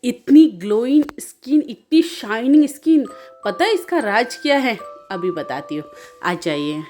इतनी glowing skin, इतनी shining skin. पता है इसका राज क्या है? अभी बताती हूँ, आ जाइए।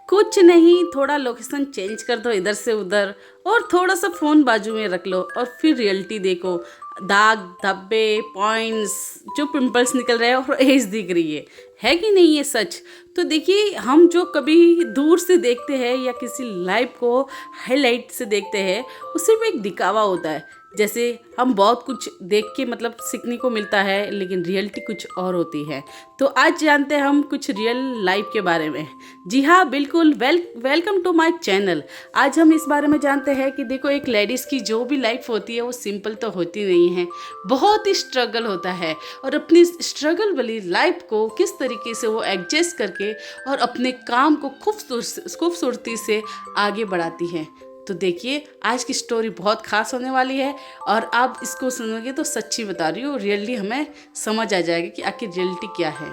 कुछ नहीं, थोड़ा लोकेशन चेंज कर दो इधर से उधर और थोड़ा सा फ़ोन बाजू में रख लो और फिर रियलिटी देखो। दाग धब्बे पॉइंट्स, जो पिंपल्स निकल रहे हैं और एज दिख रही है कि नहीं ये सच? तो देखिए, हम जो कभी दूर से देखते हैं या किसी लाइव को हाईलाइट से देखते हैं, वो सिर्फ एक दिखावा होता है। जैसे हम बहुत कुछ देख के मतलब सीखने को मिलता है, लेकिन रियलिटी कुछ और होती है। तो आज जानते हैं हम कुछ रियल लाइफ के बारे में। जी हाँ, बिल्कुल। Welcome to my channel. आज हम इस बारे में जानते हैं कि देखो, एक लेडीज़ की जो भी लाइफ होती है वो सिंपल तो होती नहीं है, बहुत ही स्ट्रगल होता है। और अपनी स्ट्रगल वाली लाइफ को किस तरीके से वो एडजस्ट करके और अपने काम को खूबसूरती से आगे बढ़ाती है। तो देखिए, आज की स्टोरी बहुत ख़ास होने वाली है और आप इसको सुनोगे तो सच्ची बता रही हूँ, रियली हमें समझ आ जाएगा कि आखिर रियलिटी क्या है।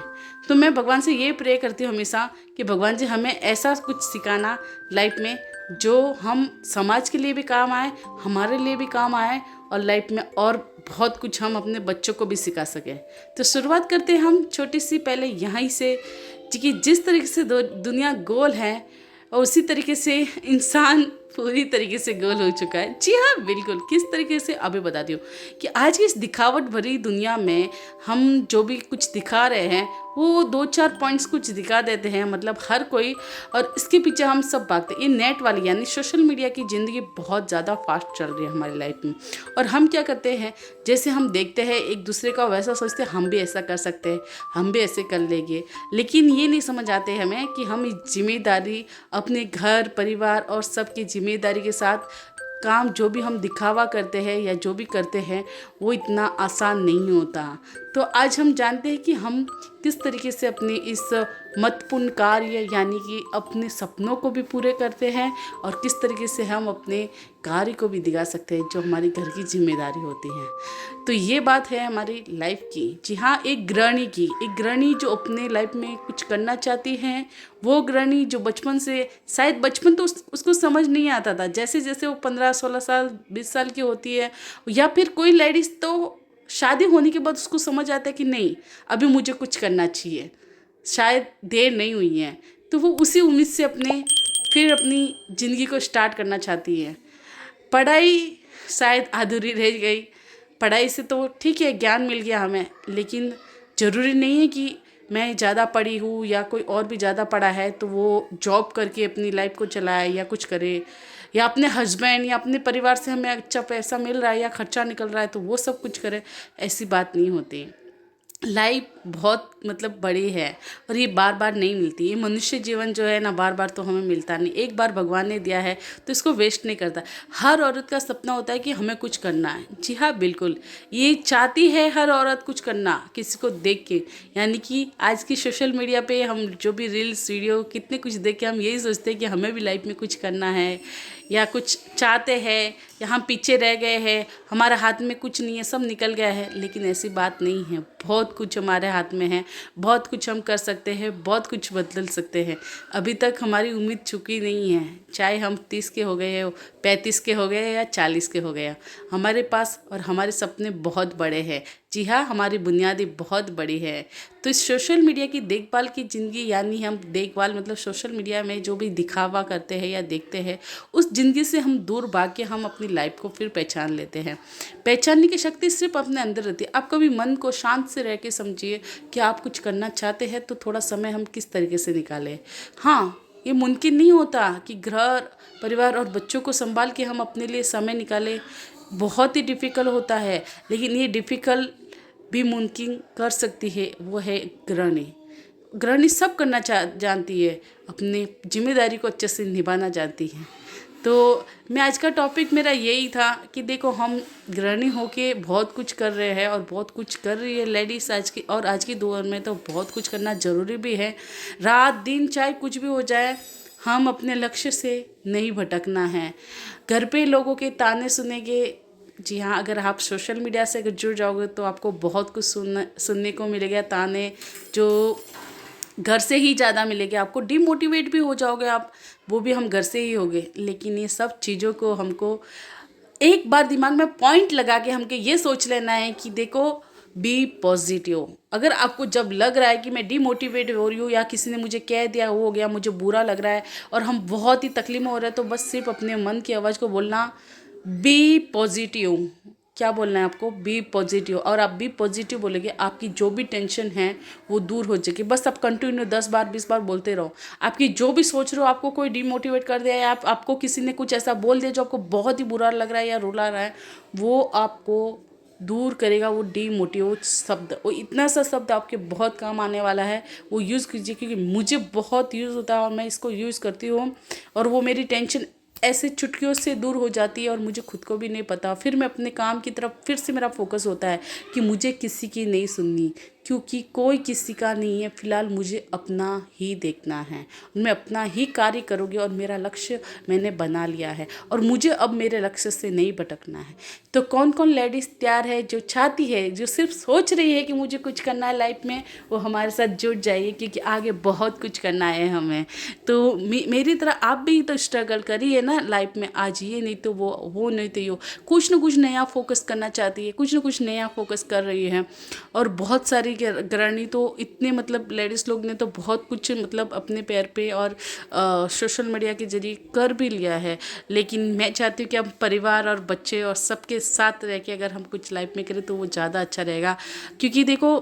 तो मैं भगवान से ये प्रे करती हूँ हमेशा कि भगवान जी हमें ऐसा कुछ सिखाना लाइफ में जो हम समाज के लिए भी काम आए, हमारे लिए भी काम आए और लाइफ में और बहुत कुछ हम अपने बच्चों को भी सिखा सकें। तो शुरुआत करते हैं हम छोटी सी पहले यहीं से, कि जिस तरीके से दुनिया गोल है और उसी तरीके से इंसान पूरी तरीके से गोल हो चुका है। जी हाँ, बिल्कुल। किस तरीके से अभी बताती हूँ कि आज की इस दिखावट भरी दुनिया में हम जो भी कुछ दिखा रहे हैं वो दो चार पॉइंट्स कुछ दिखा देते हैं, मतलब हर कोई, और इसके पीछे हम सब भागते हैं। ये नेट वाली यानी सोशल मीडिया की ज़िंदगी बहुत ज़्यादा फास्ट चल रही है हमारी लाइफ में। और हम क्या करते हैं, जैसे हम देखते हैं एक दूसरे का वैसा सोचते हैं हम भी ऐसा कर सकते हैं, हम भी ऐसे कर लेंगे। लेकिन ये नहीं समझ आते हमें कि हम इस जिम्मेदारी अपने घर परिवार और सबकी जिम्मेदारी के साथ काम जो भी हम दिखावा करते हैं या जो भी करते हैं वो इतना आसान नहीं होता। तो आज हम जानते हैं कि हम किस तरीके से अपने इस महत्वपूर्ण कार्य यानी कि अपने सपनों को भी पूरे करते हैं और किस तरीके से हम अपने कार्य को भी दिखा सकते हैं जो हमारी घर की जिम्मेदारी होती है। तो ये बात है हमारी लाइफ की। जी हाँ, एक गृहिणी जो अपने लाइफ में कुछ करना चाहती हैं, वो गृहिणी जो बचपन से, शायद बचपन तो उसको समझ नहीं आता था, जैसे जैसे वो 15-16 साल 20 साल की होती है, या फिर कोई लेडीज़ तो शादी होने के बाद उसको समझ आता है कि नहीं, अभी मुझे कुछ करना चाहिए, शायद देर नहीं हुई है। तो वो उसी उम्मीद से फिर अपनी ज़िंदगी को स्टार्ट करना चाहती है। पढ़ाई शायद अधूरी रह गई। पढ़ाई से तो ठीक है, ज्ञान मिल गया हमें, लेकिन ज़रूरी नहीं है कि मैं ज़्यादा पढ़ी हूँ या कोई और भी ज़्यादा पढ़ा है तो वो जॉब करके अपनी लाइफ को चलाए या कुछ करे, या अपने हस्बैंड या अपने परिवार से हमें अच्छा पैसा मिल रहा है या खर्चा निकल रहा है तो वो सब कुछ करे। ऐसी बात नहीं होती। लाइफ बहुत मतलब बड़ी है और ये बार बार नहीं मिलती। ये मनुष्य जीवन जो है ना, बार बार तो हमें मिलता नहीं। एक बार भगवान ने दिया है तो इसको वेस्ट नहीं करता। हर औरत का सपना होता है कि हमें कुछ करना है। जी हाँ, बिल्कुल। ये चाहती है हर औरत कुछ करना किसी को देख के, यानी कि आज की सोशल मीडिया पे हम जो भी रील्स वीडियो कितने कुछ देख के हम यही सोचते हैं कि हमें भी लाइफ में कुछ करना है या कुछ चाहते हैं, या हम पीछे रह गए हैं, हमारे हाथ में कुछ नहीं है, सब निकल गया है। लेकिन ऐसी बात नहीं है, बहुत कुछ हमारे हाथ में है, बहुत कुछ हम कर सकते हैं, बहुत कुछ बदल सकते हैं। अभी तक हमारी उम्मीद चुकी नहीं है, चाहे हम 30 के हो गए, 35 के हो गए या 40 के हो गए, हमारे पास और हमारे सपने बहुत बड़े हैं। जी हाँ, हमारी बुनियादी बहुत बड़ी है। तो इस सोशल मीडिया की देखभाल की ज़िंदगी, यानी हम देखभाल मतलब सोशल मीडिया में जो भी दिखावा करते हैं या देखते हैं, उस ज़िंदगी से हम दूर भाग के हम अपनी लाइफ को फिर पहचान लेते हैं। पहचानने की शक्ति सिर्फ अपने अंदर रहती है। आप कभी मन को शांत से रह के समझिए कि आप कुछ करना चाहते हैं तो थोड़ा समय हम किस तरीके से निकालें। हाँ, ये मुमकिन नहीं होता कि घर परिवार और बच्चों को संभाल के हम अपने लिए समय निकालें, बहुत ही डिफ़िकल्ट होता है। लेकिन ये डिफ़िकल्ट भी मुमकिन कर सकती है, वो है गृहिणी। गृहिणी सब करना जानती है, अपनी जिम्मेदारी को अच्छे से निभाना जानती है। तो मैं आज का टॉपिक मेरा यही था कि देखो, हम गृहिणी होके बहुत कुछ कर रहे हैं और बहुत कुछ कर रही है लेडीज़ आज की, और आज की दौर में तो बहुत कुछ करना ज़रूरी भी है। रात दिन चाहे कुछ भी हो जाए, हम अपने लक्ष्य से नहीं भटकना है। घर पे लोगों के ताने सुनेंगे। जी हाँ, अगर आप सोशल मीडिया से अगर जुड़ जाओगे तो आपको बहुत कुछ सुनने को मिलेगा, ताने जो घर से ही ज़्यादा मिलेंगे। आपको डिमोटिवेट भी हो जाओगे आप, वो भी हम घर से ही होंगे। लेकिन ये सब चीज़ों को हमको एक बार दिमाग में पॉइंट लगा के हमको ये सोच लेना है कि देखो बी पॉजिटिव। अगर आपको जब लग रहा है कि मैं डीमोटिवेट हो रही हूँ या किसी ने मुझे कह दिया हो गया, मुझे बुरा लग रहा है और हम बहुत ही तकलीफ में हो रहे हैं, तो बस सिर्फ अपने मन की आवाज़ को बोलना बी पॉजिटिव। क्या बोलना है आपको? Be positive. और आप बी पॉजिटिव बोलेंगे, आपकी जो भी टेंशन है वो दूर हो जाएगी। बस आप कंटिन्यू 10 बार 20 बार बोलते रहो। आपकी जो भी सोच रहे हो, आपको कोई डिमोटिवेट कर दिया या आपको किसी ने कुछ ऐसा बोल दिया जो आपको बहुत ही बुरा लग रहा है या रुला रहा है, वो आपको दूर करेगा वो डीमोटिव शब्द। वो इतना सा शब्द आपके बहुत काम आने वाला है, वो यूज़ कीजिए, क्योंकि मुझे बहुत यूज़ होता है और मैं इसको यूज़ करती हूँ और वो मेरी टेंशन ऐसे चुटकियों से दूर हो जाती है और मुझे खुद को भी नहीं पता। फिर मैं अपने काम की तरफ फिर से मेरा फोकस होता है कि मुझे किसी की नहीं सुननी, क्योंकि कोई किसी का नहीं है। फ़िलहाल मुझे अपना ही देखना है, मैं अपना ही कार्य करूँगी और मेरा लक्ष्य मैंने बना लिया है और मुझे अब मेरे लक्ष्य से नहीं भटकना है। तो कौन कौन लेडीज़ तैयार है, जो चाहती है, जो सिर्फ सोच रही है कि मुझे कुछ करना है लाइफ में, वो हमारे साथ जुड़ जाइए, क्योंकि आगे बहुत कुछ करना है हमें। तो मेरी तरह आप भी तो स्ट्रगल करिए ना लाइफ में। आज ये नहीं तो वो नहीं तो ये, कुछ ना कुछ नया फोकस करना चाहती है, कुछ ना कुछ नया फोकस कर रही है। और बहुत सारी गृहिणी तो इतने मतलब लेडीज़ लोग ने तो बहुत कुछ मतलब अपने पैर पे और सोशल मीडिया के जरिए कर भी लिया है। लेकिन मैं चाहती हूँ कि हम परिवार और बच्चे और सबके साथ रह के अगर हम कुछ लाइफ में करें तो वो ज़्यादा अच्छा रहेगा। क्योंकि देखो,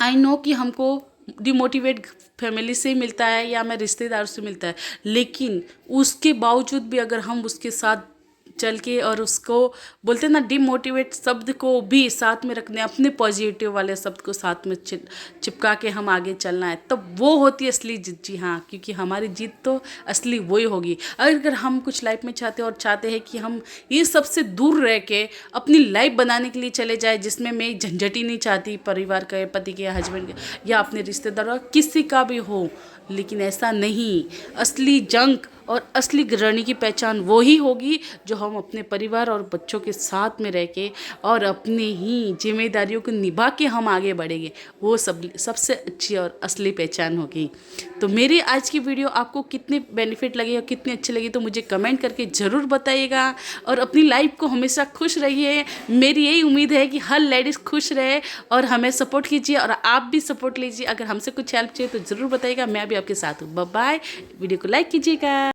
आई नो कि हमको डिमोटिवेट फैमिली से ही मिलता है या हमें रिश्तेदारों से मिलता है, लेकिन उसके बावजूद भी अगर हम उसके साथ चल के और उसको बोलते हैं ना, डिमोटिवेट शब्द को भी साथ में रखने, अपने पॉजिटिव वाले शब्द को साथ में चिपका के हम आगे चलना है, तब वो होती है असली जीत। जी हाँ, क्योंकि हमारी जीत तो असली वही होगी। अगर हम कुछ लाइफ में चाहते हैं और चाहते हैं कि हम ये सबसे दूर रह के अपनी लाइफ बनाने के लिए चले जाए, जिसमें मैं झंझट ही नहीं चाहती परिवार का, पति के, हस्बैंड के या अपने रिश्तेदारों किसी का भी हो, लेकिन ऐसा नहीं। असली जंग और असली गृहिणी की पहचान वो ही होगी जो हम अपने परिवार और बच्चों के साथ में रह के और अपने ही जिम्मेदारियों को निभा के हम आगे बढ़ेंगे, वो सबसे अच्छी और असली पहचान होगी। तो मेरी आज की वीडियो आपको कितने बेनिफिट लगे और कितनी अच्छी लगी तो मुझे कमेंट करके ज़रूर बताइएगा। और अपनी लाइफ को हमेशा खुश रहिए। मेरी यही उम्मीद है कि हर लेडीज़ खुश रहे और हमें सपोर्ट कीजिए और आप भी सपोर्ट लीजिए। अगर हमसे कुछ हेल्प चाहिए तो ज़रूर बताइएगा, मैं भी आपके साथ हूँ। Bye bye. वीडियो को लाइक कीजिएगा।